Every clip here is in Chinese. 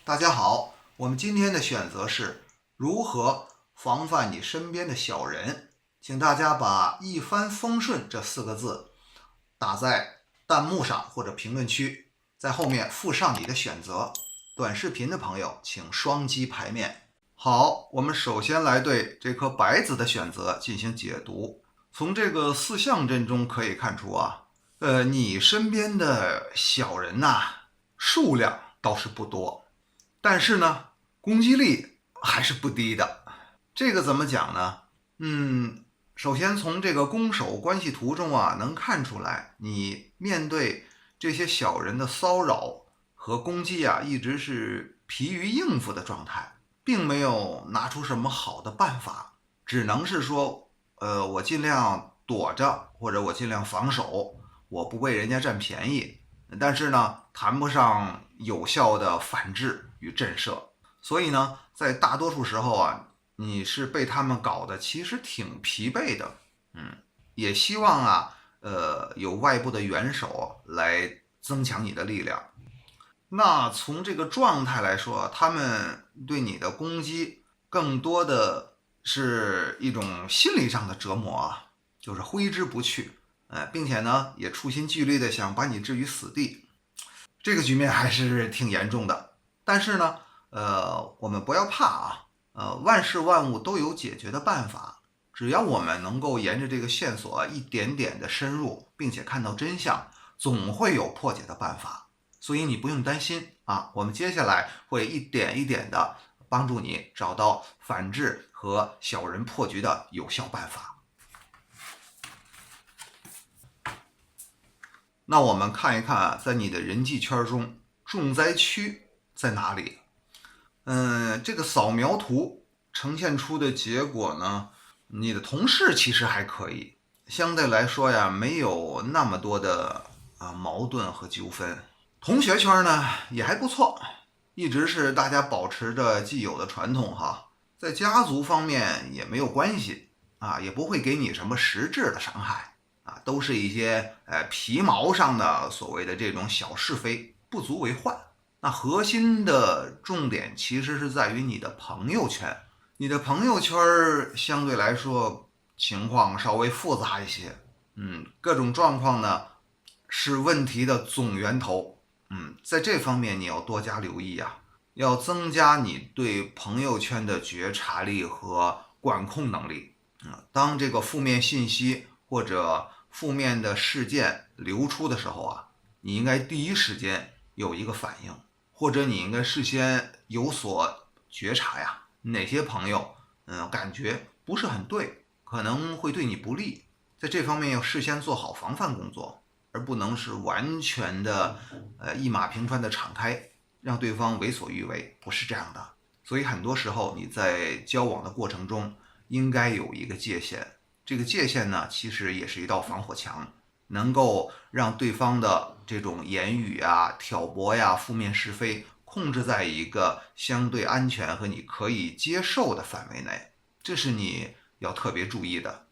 大家好，我们今天的选择是如何防范你身边的小人。请大家把“一帆风顺”这4个字打在弹幕上或者评论区，在后面附上你的选择。短视频的朋友请双击牌面。好，我们首先来对这颗白子的选择进行解读。从这个四象阵中可以看出啊，你身边的小人数量倒是不多，但是呢，攻击力还是不低的。这个怎么讲呢？首先从这个攻守关系图中能看出来，你面对这些小人的骚扰和攻击一直是疲于应付的状态，并没有拿出什么好的办法，只能是说，我尽量躲着，或者我尽量防守，我不被人家占便宜。但是呢，谈不上有效的反制与震慑。所以呢，在大多数时候你是被他们搞得其实挺疲惫的。也希望有外部的援手来增强你的力量。那从这个状态来说，他们对你的攻击更多的是一种心理上的折磨就是挥之不去，并且呢也处心积虑的想把你置于死地。这个局面还是挺严重的。但是呢，我们不要怕万事万物都有解决的办法。只要我们能够沿着这个线索一点点的深入，并且看到真相，总会有破解的办法。所以你不用担心我们接下来会一点一点的帮助你找到反制和小人破局的有效办法。那我们看一看在你的人际圈中重灾区在哪里。这个扫描图呈现出的结果呢，你的同事其实还可以，相对来说没有那么多的矛盾和纠纷。同学圈呢也还不错，一直是大家保持着既有的传统在家族方面也没有关系也不会给你什么实质的伤害都是一些皮毛上的所谓的这种小是非，不足为患。那核心的重点其实是在于你的朋友圈。你的朋友圈相对来说情况稍微复杂一些，各种状况呢是问题的总源头。在这方面你要多加留意要增加你对朋友圈的觉察力和管控能力。当这个负面信息或者负面的事件流出的时候你应该第一时间有一个反应，或者你应该事先有所觉察哪些朋友感觉不是很对，可能会对你不利，在这方面要事先做好防范工作，而不能是完全的一马平川的敞开，让对方为所欲为，不是这样的。所以很多时候你在交往的过程中应该有一个界限，这个界限呢其实也是一道防火墙，能够让对方的这种言语挑拨负面是非控制在一个相对安全和你可以接受的范围内，这是你要特别注意的。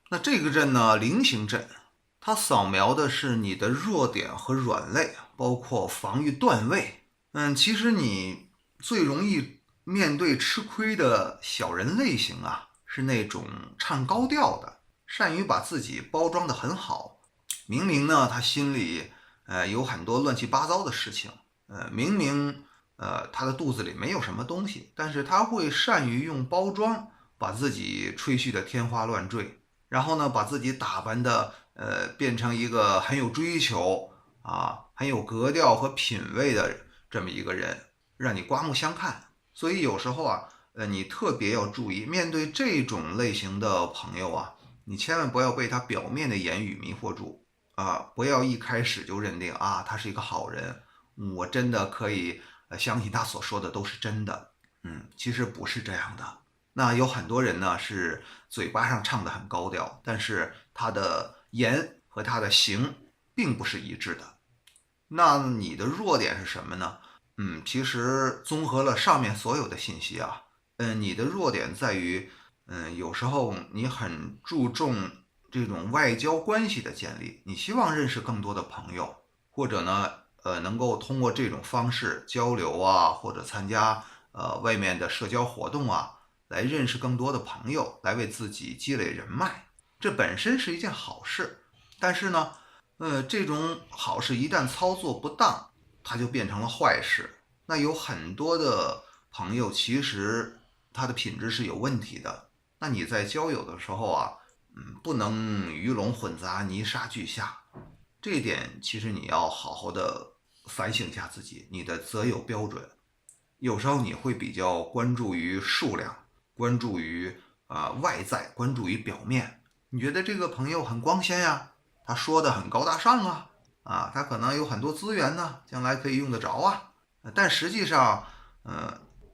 那这个阵呢，菱形阵，它扫描的是你的弱点和软肋，包括防御段位。其实你最容易面对吃亏的小人类型是那种唱高调的，善于把自己包装得很好。明明呢，他心里有很多乱七八糟的事情，明明他的肚子里没有什么东西，但是他会善于用包装把自己吹嘘得天花乱坠，然后呢，把自己打扮的变成一个很有追求很有格调和品味的这么一个人，让你刮目相看。所以有时候你特别要注意，面对这种类型的朋友你千万不要被他表面的言语迷惑住不要一开始就认定他是一个好人，我真的可以相信他所说的都是真的。其实不是这样的。那有很多人呢是嘴巴上唱得很高调，但是他的言和他的行并不是一致的。那你的弱点是什么呢？其实综合了上面所有的信息你的弱点在于有时候你很注重这种外交关系的建立，你希望认识更多的朋友，或者呢，能够通过这种方式交流啊，或者参加外面的社交活动啊，来认识更多的朋友，来为自己积累人脉，这本身是一件好事。但是呢，这种好事一旦操作不当，它就变成了坏事。那有很多的朋友其实他的品质是有问题的。那你在交友的时候啊，不能鱼龙混杂、泥沙俱下。这一点其实你要好好的反省一下自己，你的择友标准。有时候你会比较关注于数量，关注于外在，关注于表面。你觉得这个朋友很光鲜呀，他说的很高大上他可能有很多资源呢，将来可以用得着啊。但实际上，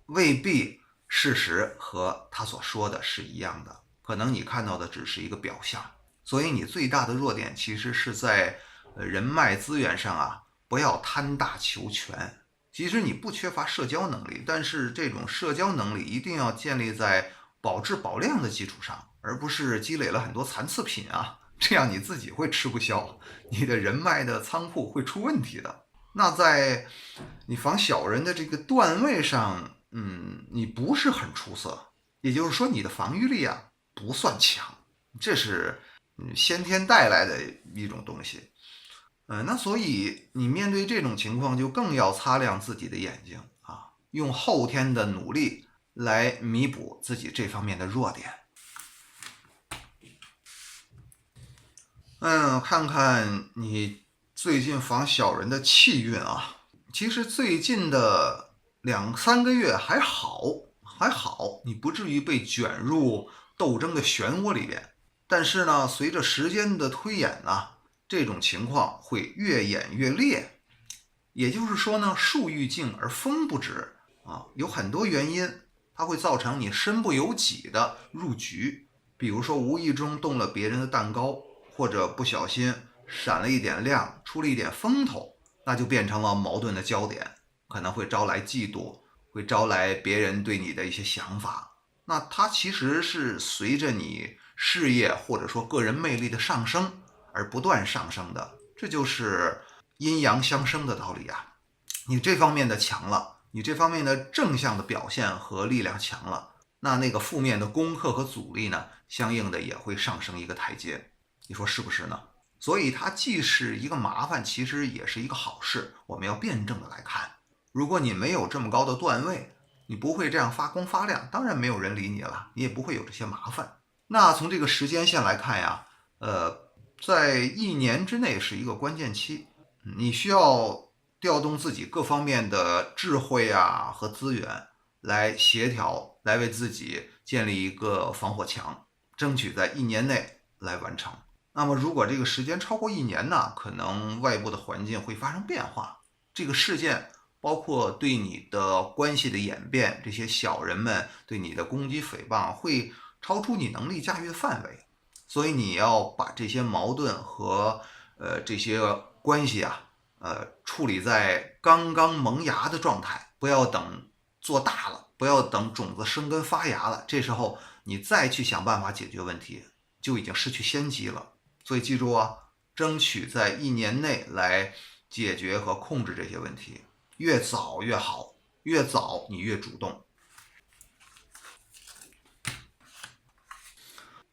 未必事实和他所说的是一样的，可能你看到的只是一个表象。所以你最大的弱点其实是在人脉资源上啊，不要贪大求全。其实你不缺乏社交能力，但是这种社交能力一定要建立在保质保量的基础上，而不是积累了很多残次品啊，这样你自己会吃不消，你的人脉的仓库会出问题的。那在你防小人的这个段位上，你不是很出色，也就是说你的防御力啊不算强，这是先天带来的一种东西。那所以你面对这种情况就更要擦亮自己的眼睛啊，用后天的努力来弥补自己这方面的弱点。看看你最近防小人的气运啊，其实最近的2、3个月还好，你不至于被卷入斗争的漩涡里边。但是呢，随着时间的推演呢，这种情况会越演越烈。也就是说呢，树欲静而风不止啊，有很多原因，它会造成你身不由己的入局。比如说无意中动了别人的蛋糕，或者不小心闪了一点亮，出了一点风头，那就变成了矛盾的焦点，可能会招来嫉妒，会招来别人对你的一些想法。那它其实是随着你事业或者说个人魅力的上升而不断上升的，这就是阴阳相生的道理啊。你这方面的强了，你这方面的正向的表现和力量强了，那个负面的攻克和阻力呢，相应的也会上升一个台阶。你说是不是呢？所以它既是一个麻烦，其实也是一个好事，我们要辩证的来看。如果你没有这么高的段位，你不会这样发光发亮，当然没有人理你了，你也不会有这些麻烦。那从这个时间线来看呀，在1年之内是一个关键期，你需要调动自己各方面的智慧啊和资源来协调，来为自己建立一个防火墙，争取在1年内来完成。那么如果这个时间超过1年呢，可能外部的环境会发生变化，这个事件包括对你的关系的演变，这些小人们对你的攻击诽谤会超出你能力驾驭的范围。所以你要把这些矛盾和这些关系啊，处理在刚刚萌芽的状态，不要等做大了，不要等种子生根发芽了，这时候你再去想办法解决问题，就已经失去先机了。所以记住啊，争取在1年内来解决和控制这些问题，越早越好，越早你越主动。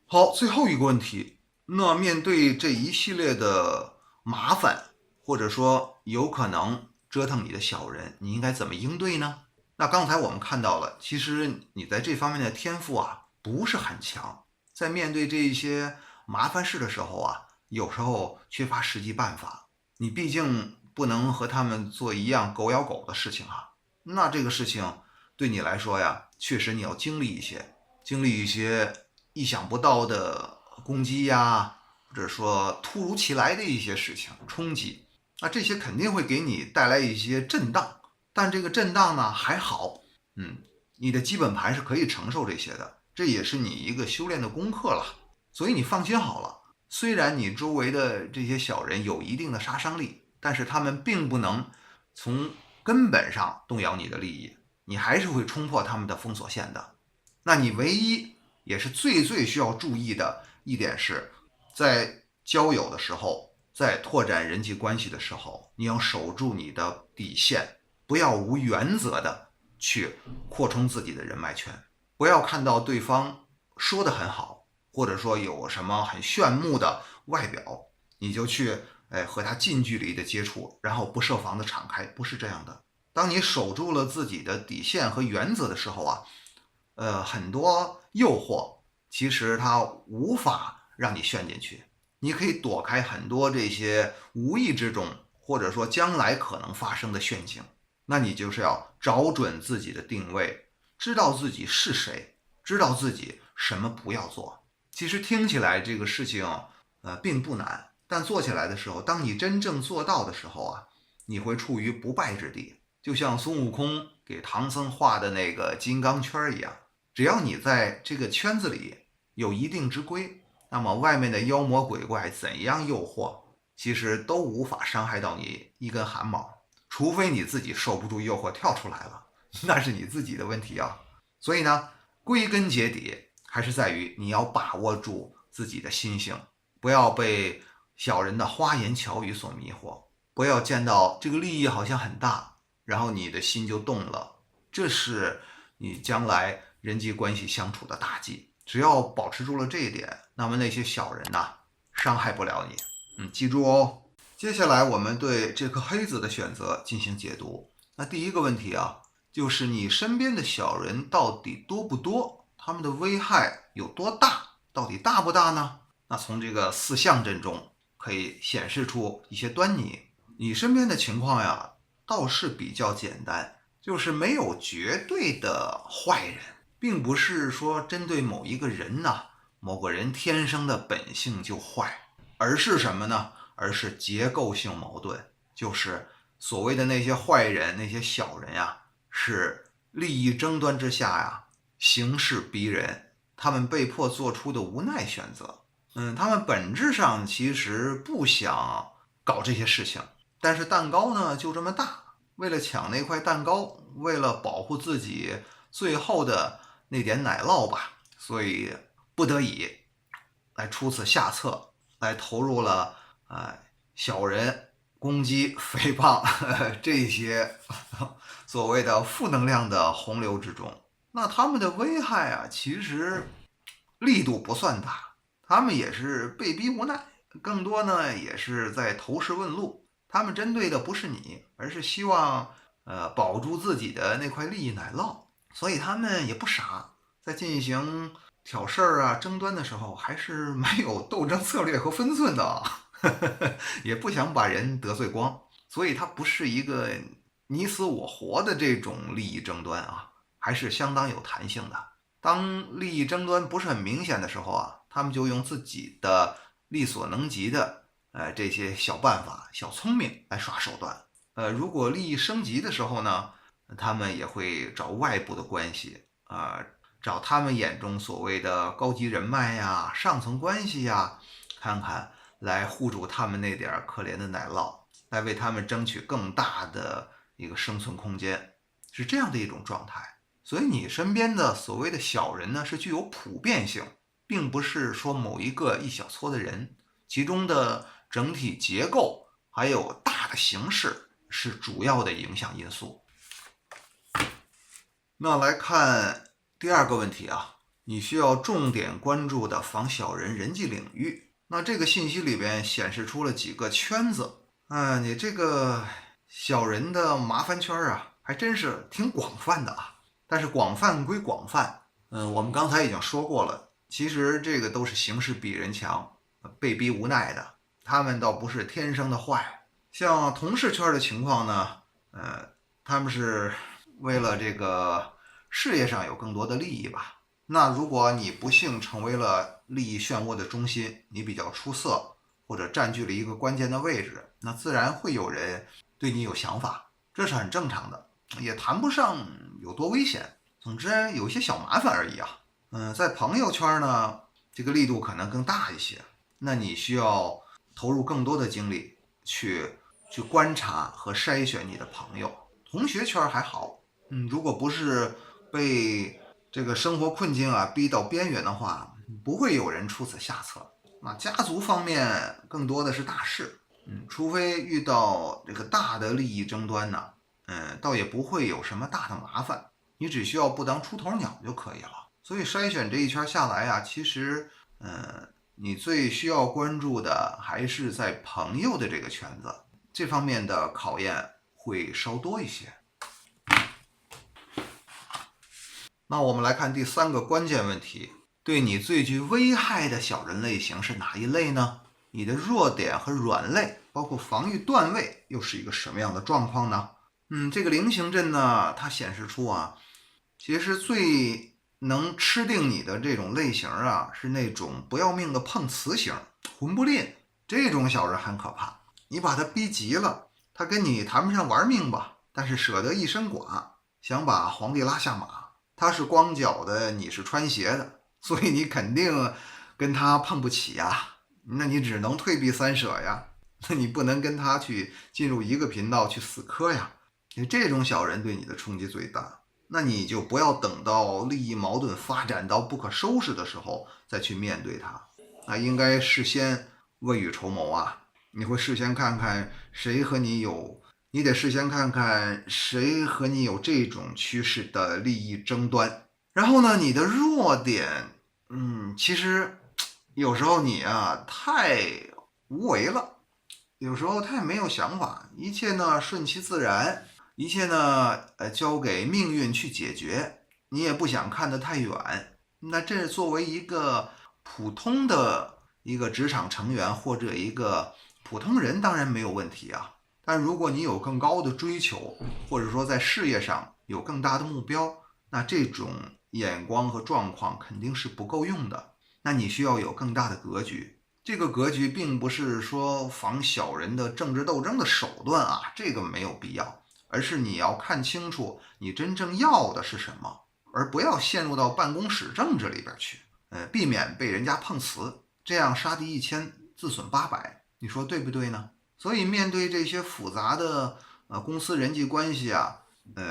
好，最后一个问题，那面对这一系列的麻烦，或者说有可能折腾你的小人，你应该怎么应对呢？那刚才我们看到了，其实你在这方面的天赋啊不是很强，在面对这一些麻烦事的时候啊，有时候缺乏实际办法。你毕竟不能和他们做一样狗咬狗的事情啊，那这个事情对你来说呀，确实你要经历一些意想不到的攻击呀，或者说突如其来的一些事情冲击，那这些肯定会给你带来一些震荡。但这个震荡呢还好，你的基本盘是可以承受这些的，这也是你一个修炼的功课了。所以你放心好了，虽然你周围的这些小人有一定的杀伤力，但是他们并不能从根本上动摇你的利益，你还是会冲破他们的封锁线的。那你唯一也是最需要注意的一点是，在交友的时候，在拓展人际关系的时候，你要守住你的底线，不要无原则的去扩充自己的人脉圈，不要看到对方说的很好，或者说有什么很炫目的外表，你就去和他近距离的接触，然后不设防的敞开，不是这样的。当你守住了自己的底线和原则的时候啊，很多诱惑其实它无法让你陷进去，你可以躲开很多这些无意之中或者说将来可能发生的陷阱。那你就是要找准自己的定位，知道自己是谁，知道自己什么不要做。其实听起来这个事情并不难，但做起来的时候，当你真正做到的时候啊，你会处于不败之地，就像孙悟空给唐僧画的那个金刚圈一样。只要你在这个圈子里有一定之规，那么外面的妖魔鬼怪怎样诱惑，其实都无法伤害到你一根汗毛，除非你自己受不住诱惑跳出来了，那是你自己的问题啊。所以呢，归根结底还是在于你要把握住自己的心性，不要被小人的花言巧语所迷惑，不要见到这个利益好像很大，然后你的心就动了，这是你将来人际关系相处的大忌。只要保持住了这一点，那么那些小人呐，伤害不了你。记住哦。接下来我们对这颗黑子的选择进行解读。那第一个问题啊，就是你身边的小人到底多不多？他们的危害有多大？到底大不大呢？那从这个四象阵中可以显示出一些端倪。你身边的情况呀，倒是比较简单，就是没有绝对的坏人，并不是说针对某一个人呐，某个人天生的本性就坏，而是什么呢？而是结构性矛盾，就是所谓的那些坏人，那些小人呀，是利益争端之下呀，形势逼人，他们被迫做出的无奈选择。他们本质上其实不想搞这些事情，但是蛋糕呢就这么大，为了抢那块蛋糕，为了保护自己最后的那点奶酪吧，所以不得已来出此下策，来投入了小人攻击诽谤这些所谓的负能量的洪流之中。那他们的危害啊，其实力度不算大，他们也是被逼无奈，更多呢也是在投石问路。他们针对的不是你，而是希望保住自己的那块利益奶酪，所以他们也不傻，在进行挑事儿啊争端的时候，还是蛮有斗争策略和分寸的啊。也不想把人得罪光，所以它不是一个你死我活的这种利益争端啊，还是相当有弹性的。当利益争端不是很明显的时候啊，他们就用自己的力所能及的这些小办法、小聪明来耍手段。如果利益升级的时候呢，他们也会找外部的关系找他们眼中所谓的高级人脉呀、上层关系呀，看看来护住他们那点可怜的奶酪，来为他们争取更大的一个生存空间，是这样的一种状态。所以你身边的所谓的小人呢，是具有普遍性，并不是说某一个一小撮的人，其中的整体结构还有大的形势是主要的影响因素。那来看第二个问题啊，你需要重点关注的防小人人际领域。那这个信息里边显示出了几个圈子你这个小人的麻烦圈啊，还真是挺广泛的啊。但是广泛归广泛，我们刚才已经说过了，其实这个都是形势比人强，被逼无奈的，他们倒不是天生的坏。像同事圈的情况呢，他们是为了这个事业上有更多的利益吧。那如果你不幸成为了利益漩涡的中心，你比较出色，或者占据了一个关键的位置，那自然会有人对你有想法，这是很正常的，也谈不上有多危险。总之有一些小麻烦而已啊。在朋友圈呢，这个力度可能更大一些，那你需要投入更多的精力去观察和筛选你的朋友。同学圈还好，如果不是被这个生活困境逼到边缘的话，不会有人出此下策。那家族方面更多的是大事，除非遇到这个大的利益争端呢，倒也不会有什么大的麻烦，你只需要不当出头鸟就可以了。所以筛选这一圈下来啊，其实，你最需要关注的还是在朋友的这个圈子，这方面的考验会稍多一些。那我们来看第3个关键问题，对你最具危害的小人类型是哪一类呢？你的弱点和软肋，包括防御段位，又是一个什么样的状况呢？这个菱形阵呢，它显示出啊，其实最能吃定你的这种类型啊，是那种不要命的碰瓷型，魂不吝，这种小人很可怕。你把他逼急了，他跟你谈不上玩命吧，但是舍得一身剐，想把皇帝拉下马。他是光脚的，你是穿鞋的，所以你肯定跟他碰不起呀。那你只能退避三舍呀。那你不能跟他去进入一个频道去死磕呀。这种小人对你的冲击最大。那你就不要等到利益矛盾发展到不可收拾的时候再去面对他。那应该事先未雨绸缪啊。你会事先看看谁和你有。你得事先看看谁和你有这种趋势的利益争端，然后呢，你的弱点，其实有时候你啊太无为了，有时候太没有想法，一切呢顺其自然，一切呢交给命运去解决，你也不想看得太远。那这作为一个普通的一个职场成员或者一个普通人，当然没有问题啊。但如果你有更高的追求，或者说在事业上有更大的目标，那这种眼光和状况肯定是不够用的。那你需要有更大的格局。这个格局并不是说防小人的政治斗争的手段啊，这个没有必要，而是你要看清楚你真正要的是什么，而不要陷入到办公室政治里边去，避免被人家碰瓷，这样杀敌1000，自损800，你说对不对呢？所以面对这些复杂的公司人际关系啊，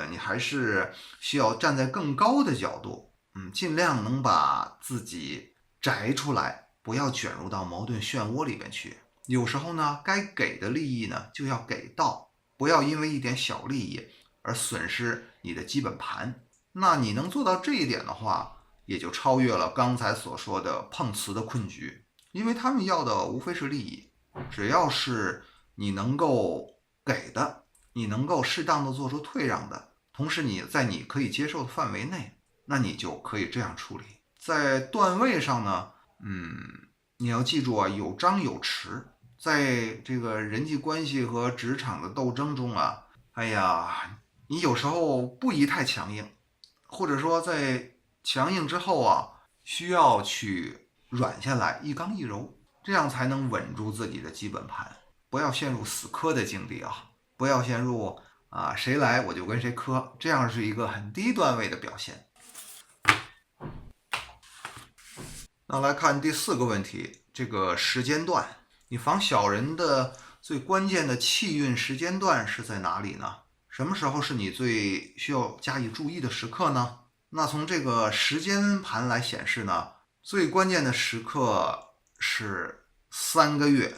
你还是需要站在更高的角度，尽量能把自己摘出来，不要卷入到矛盾漩涡里边去。有时候呢，该给的利益呢就要给到，不要因为一点小利益而损失你的基本盘。那你能做到这一点的话，也就超越了刚才所说的碰瓷的困局，因为他们要的无非是利益，只要是你能够给的，你能够适当的做出退让的，同时你在你可以接受的范围内，那你就可以这样处理。在段位上呢，你要记住啊，有张有弛。在这个人际关系和职场的斗争中啊，你有时候不宜太强硬，或者说在强硬之后啊，需要去软下来，一刚一柔，这样才能稳住自己的基本盘。不要陷入死磕的境地啊！不要陷入谁来我就跟谁磕，这样是一个很低段位的表现。那来看第4个问题，这个时间段，你防小人的最关键的气运时间段是在哪里呢？什么时候是你最需要加以注意的时刻呢？那从这个时间盘来显示呢，最关键的时刻是3个月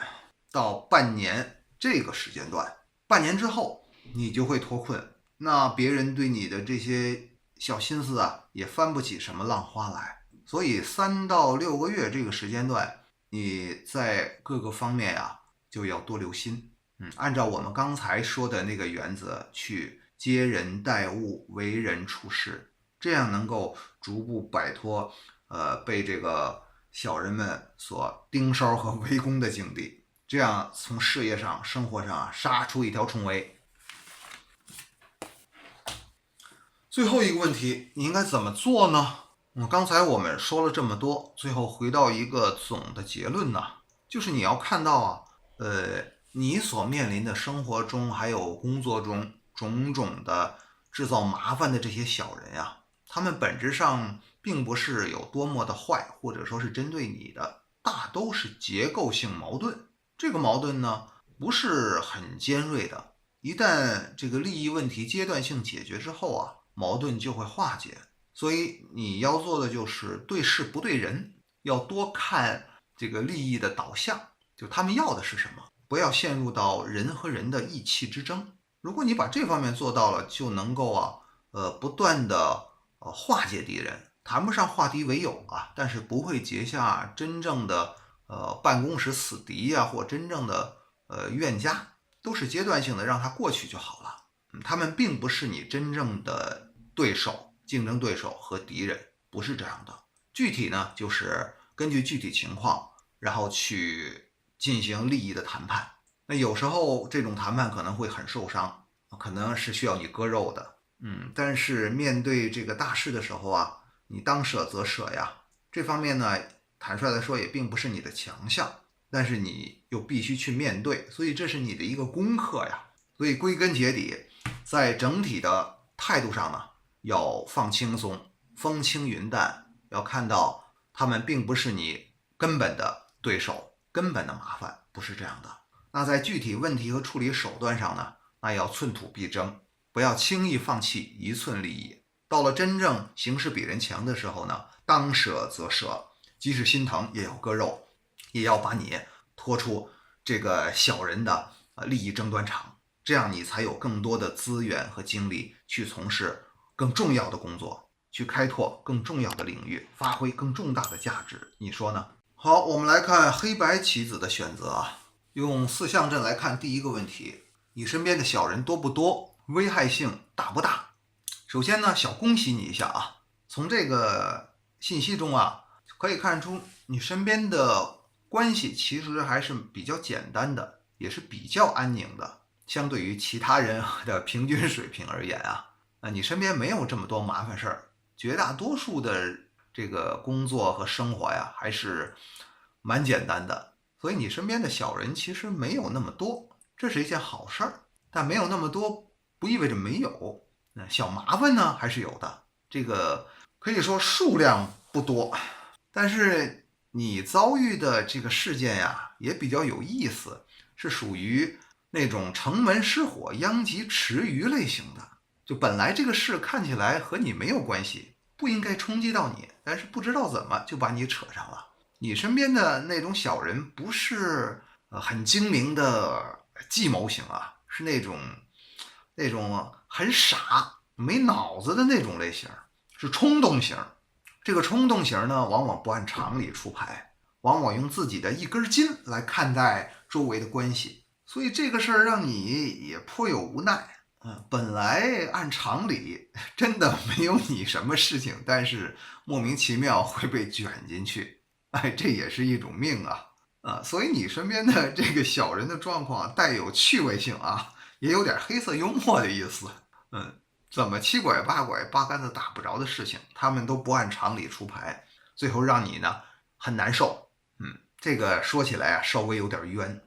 到半年这个时间段。半年之后你就会脱困，那别人对你的这些小心思啊也翻不起什么浪花来。所以3到6个月这个时间段，你在各个方面啊就要多留心。按照我们刚才说的那个原则去接人待物，为人处事，这样能够逐步摆脱被这个小人们所盯梢和围攻的境地，这样从事业上生活上杀出一条重围。最后一个问题，你应该怎么做呢？刚才我们说了这么多，最后回到一个总的结论呢，就是你要看到你所面临的生活中还有工作中种种的制造麻烦的这些小人呀，他们本质上并不是有多么的坏，或者说是针对你的，大都是结构性矛盾。这个矛盾呢，不是很尖锐的，一旦这个利益问题阶段性解决之后啊，矛盾就会化解。所以你要做的就是对事不对人，要多看这个利益的导向，就他们要的是什么，不要陷入到人和人的意气之争。如果你把这方面做到了，就能够不断的化解敌人，谈不上化敌为友啊，但是不会结下真正的办公室死敌呀，或真正的冤家，都是阶段性的，让它过去就好了。他们并不是你真正的对手、竞争对手和敌人，不是这样的。具体呢，就是根据具体情况，然后去进行利益的谈判。那有时候这种谈判可能会很受伤，可能是需要你割肉的。但是面对这个大事的时候啊，你当舍则舍呀。这方面呢，坦率的说也并不是你的强项，但是你又必须去面对，所以这是你的一个功课呀。所以归根结底，在整体的态度上呢，要放轻松，风轻云淡，要看到他们并不是你根本的对手，根本的麻烦，不是这样的。那在具体问题和处理手段上呢，那要寸土必争，不要轻易放弃一寸利益。到了真正形势比人强的时候呢，当舍则舍，即使心疼也要割肉，也要把你拖出这个小人的利益争端场，这样你才有更多的资源和精力去从事更重要的工作，去开拓更重要的领域，发挥更重大的价值，你说呢？好，我们来看黑白棋子的选择啊。用四象阵来看第一个问题，你身边的小人多不多，危害性大不大？首先呢，小恭喜你一下啊，从这个信息中啊，可以看出你身边的关系其实还是比较简单的，也是比较安宁的，相对于其他人的平均水平而言啊，你身边没有这么多麻烦事儿，绝大多数的这个工作和生活呀，还是蛮简单的，所以你身边的小人其实没有那么多，这是一件好事儿。但没有那么多不意味着没有，小麻烦呢还是有的，这个可以说数量不多，但是你遭遇的这个事件呀也比较有意思，是属于那种城门失火殃及池鱼类型的。就本来这个事看起来和你没有关系，不应该冲击到你，但是不知道怎么就把你扯上了。你身边的那种小人不是很精明的计谋型啊，是那种很傻没脑子的那种类型，是冲动型。这个冲动型呢，往往不按常理出牌，往往用自己的一根筋来看待周围的关系，所以这个事儿让你也颇有无奈。本来按常理真的没有你什么事情，但是莫名其妙会被卷进去，这也是一种命啊。所以你身边的这个小人的状况带有趣味性啊，也有点黑色幽默的意思。怎么七拐八拐八竿子打不着的事情，他们都不按常理出牌，最后让你呢很难受。这个说起来啊，稍微有点冤。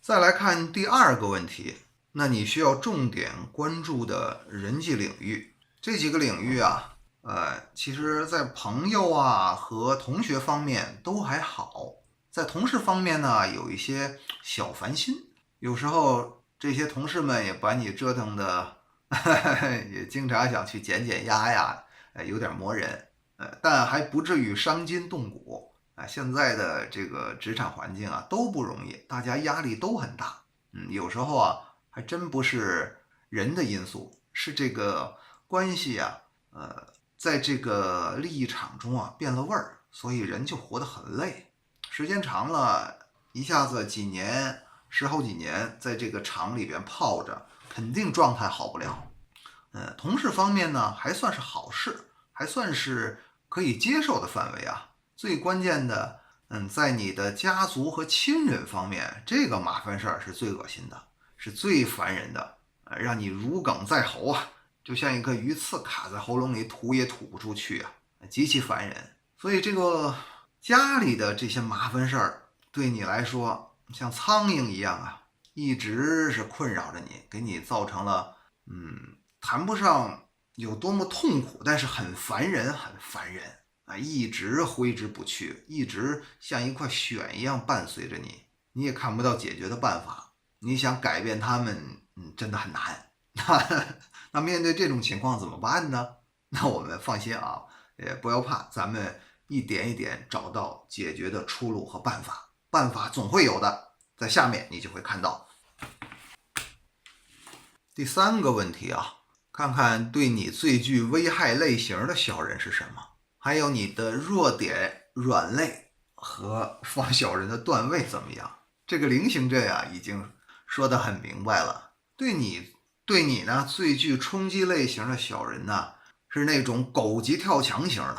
再来看第二个问题，那你需要重点关注的人际领域，这几个领域啊，其实在朋友啊和同学方面都还好，在同事方面呢有一些小烦心，有时候这些同事们也把你折腾的也经常想去减减压呀，有点磨人，但还不至于伤筋动骨。现在的这个职场环境啊都不容易，大家压力都很大。有时候啊还真不是人的因素，是这个关系啊，在这个利益场中啊变了味儿，所以人就活得很累。时间长了，一下子几年、十好几年在这个厂里边泡着，肯定状态好不了。同事方面呢还算是好事，还算是可以接受的范围啊。最关键的，在你的家族和亲人方面，这个麻烦事儿是最恶心的，是最烦人的，让你如鲠在喉啊，就像一颗鱼刺卡在喉咙里，吐也吐不出去啊，极其烦人。所以这个家里的这些麻烦事儿，对你来说像苍蝇一样啊，一直是困扰着你，给你造成了，谈不上有多么痛苦，但是很烦人，很烦人。一直挥之不去，一直像一块癣一样伴随着你，你也看不到解决的办法。你想改变他们，真的很难。那面对这种情况怎么办呢？那我们放心啊，也不要怕，咱们一点一点找到解决的出路和办法，办法总会有的，在下面你就会看到。第3个问题啊，看看对你最具危害类型的小人是什么，还有你的弱点软肋和防小人的段位怎么样。这个菱形阵啊已经说得很明白了，对你呢最具冲击类型的小人呢是那种狗急跳墙型的，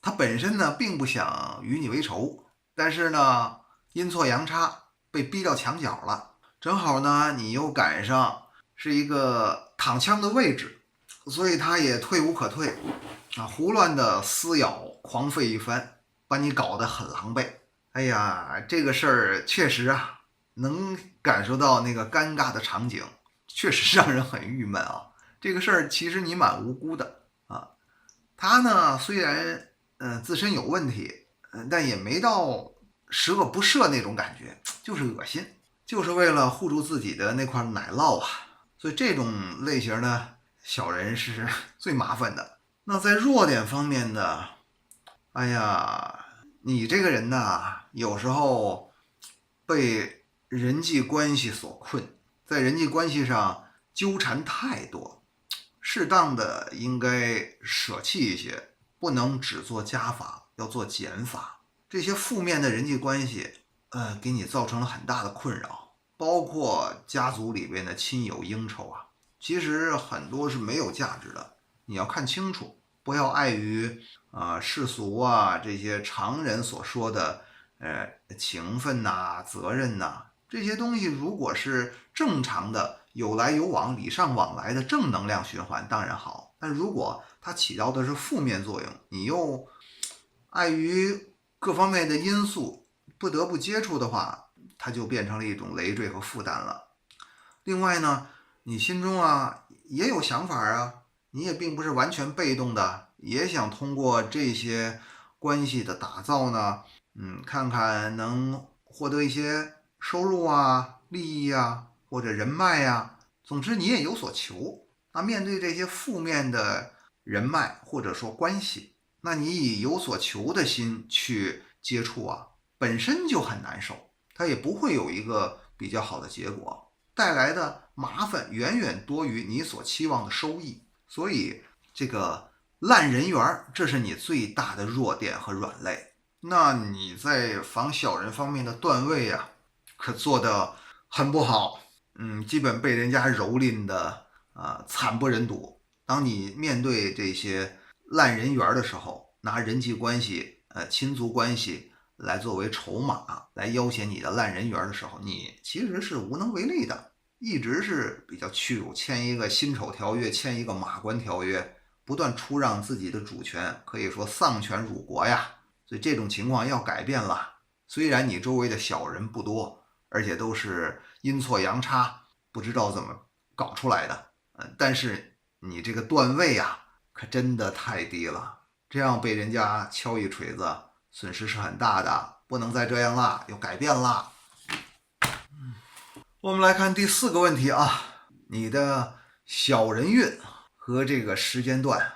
他本身呢并不想与你为仇，但是呢阴错阳差被逼到墙角了，正好呢你又赶上是一个躺枪的位置，所以他也退无可退啊，胡乱的撕咬狂吠一番，把你搞得很狼狈。哎呀，这个事儿确实啊，能感受到那个尴尬的场景，确实让人很郁闷啊。这个事儿其实你蛮无辜的啊。他呢虽然自身有问题，但也没到十恶不赦那种感觉，就是恶心，就是为了护住自己的那块奶酪啊。所以这种类型呢，小人是最麻烦的。那在弱点方面呢，哎呀，你这个人呢，有时候被人际关系所困，在人际关系上纠缠太多，适当的应该舍弃一些，不能只做加法，要做减法。这些负面的人际关系，给你造成了很大的困扰，包括家族里边的亲友应酬啊，其实很多是没有价值的，你要看清楚，不要碍于世俗啊这些常人所说的情分呐、责任呐，这些东西如果是正常的有来有往、礼尚往来的正能量循环当然好，但如果它起到的是负面作用，你又碍于各方面的因素不得不接触的话，它就变成了一种累赘和负担了。另外呢，你心中啊也有想法啊，你也并不是完全被动的，也想通过这些关系的打造呢，看看能获得一些收入啊、利益啊或者人脉啊，总之你也有所求。那面对这些负面的人脉或者说关系，那你以有所求的心去接触啊，本身就很难受，它也不会有一个比较好的结果，带来的麻烦远远多于你所期望的收益。所以这个烂人缘，这是你最大的弱点和软肋。那你在防小人方面的段位啊，可做得很不好，基本被人家蹂躏的惨不忍睹。当你面对这些烂人缘的时候，拿人际关系、亲族关系来作为筹码，来要挟你的烂人缘的时候，你其实是无能为力的，一直是比较屈辱，签一个辛丑条约，签一个马关条约，不断出让自己的主权，可以说丧权辱国呀。所以这种情况要改变了。虽然你周围的小人不多，而且都是阴错阳差，不知道怎么搞出来的，但是你这个段位啊，可真的太低了。这样被人家敲一锤子，损失是很大的，不能再这样了，要改变了。我们来看第4个问题啊，你的小人运和这个时间段，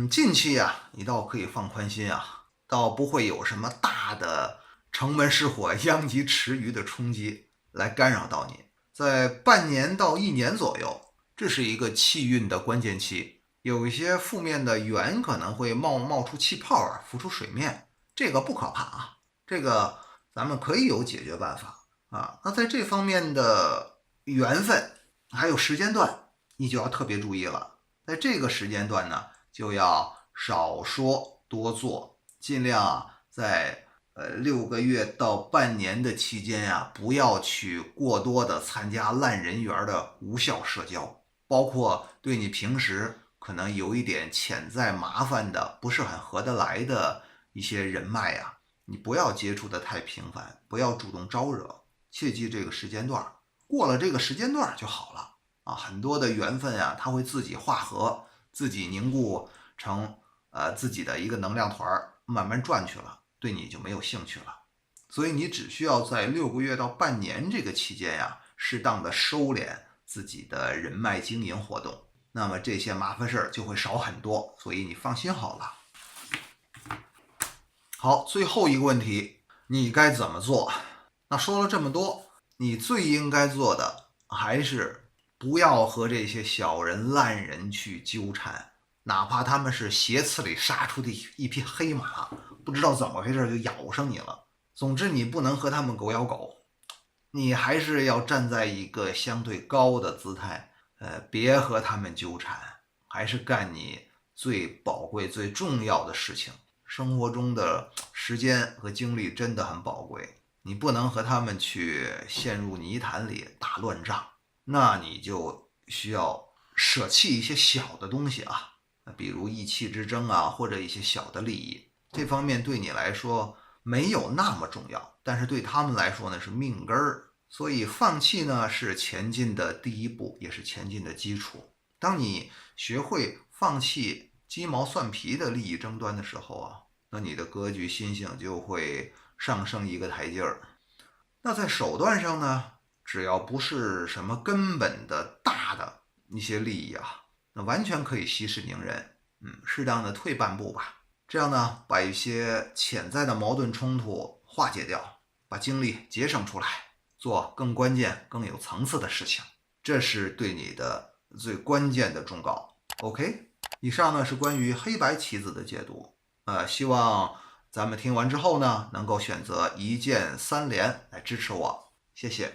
近期啊，你倒可以放宽心啊，倒不会有什么大的城门失火、殃及池鱼的冲击来干扰到你。在半年到1年左右，这是一个气运的关键期，有一些负面的缘可能会冒出气泡啊，浮出水面，这个不可怕啊，这个咱们可以有解决办法啊。那在这方面的缘分还有时间段，你就要特别注意了。在这个时间段呢，就要少说多做，尽量在6个月到半年的期间呀，不要去过多的参加烂人缘的无效社交，包括对你平时可能有一点潜在麻烦的、不是很合得来的一些人脉呀，你不要接触的太频繁，不要主动招惹，切记这个时间段，过了这个时间段就好了啊。很多的缘分啊，它会自己化合，自己凝固成自己的一个能量团，慢慢转去了，对你就没有兴趣了。所以你只需要在6个月到半年这个期间呀，适当的收敛自己的人脉经营活动，那么这些麻烦事儿就会少很多，所以你放心好了。好，最后一个问题，你该怎么做？那说了这么多，你最应该做的还是不要和这些小人烂人去纠缠，哪怕他们是斜刺里杀出的一匹黑马，不知道怎么回事就咬上你了。总之，你不能和他们狗咬狗，你还是要站在一个相对高的姿态，别和他们纠缠，还是干你最宝贵、最重要的事情。生活中的时间和精力真的很宝贵，你不能和他们去陷入泥潭里打乱仗，那你就需要舍弃一些小的东西啊，比如意气之争啊，或者一些小的利益，这方面对你来说没有那么重要，但是对他们来说呢是命根儿。所以放弃呢是前进的第一步，也是前进的基础。当你学会放弃鸡毛蒜皮的利益争端的时候啊，那你的格局心性就会上升一个台阶儿。那在手段上呢，只要不是什么根本的大的一些利益啊，那完全可以息事宁人，适当的退半步吧。这样呢，把一些潜在的矛盾冲突化解掉，把精力节省出来，做更关键、更有层次的事情，这是对你的最关键的忠告。OK，以上呢是关于黑白棋子的解读。希望咱们听完之后呢，能够选择一键3连来支持我，谢谢。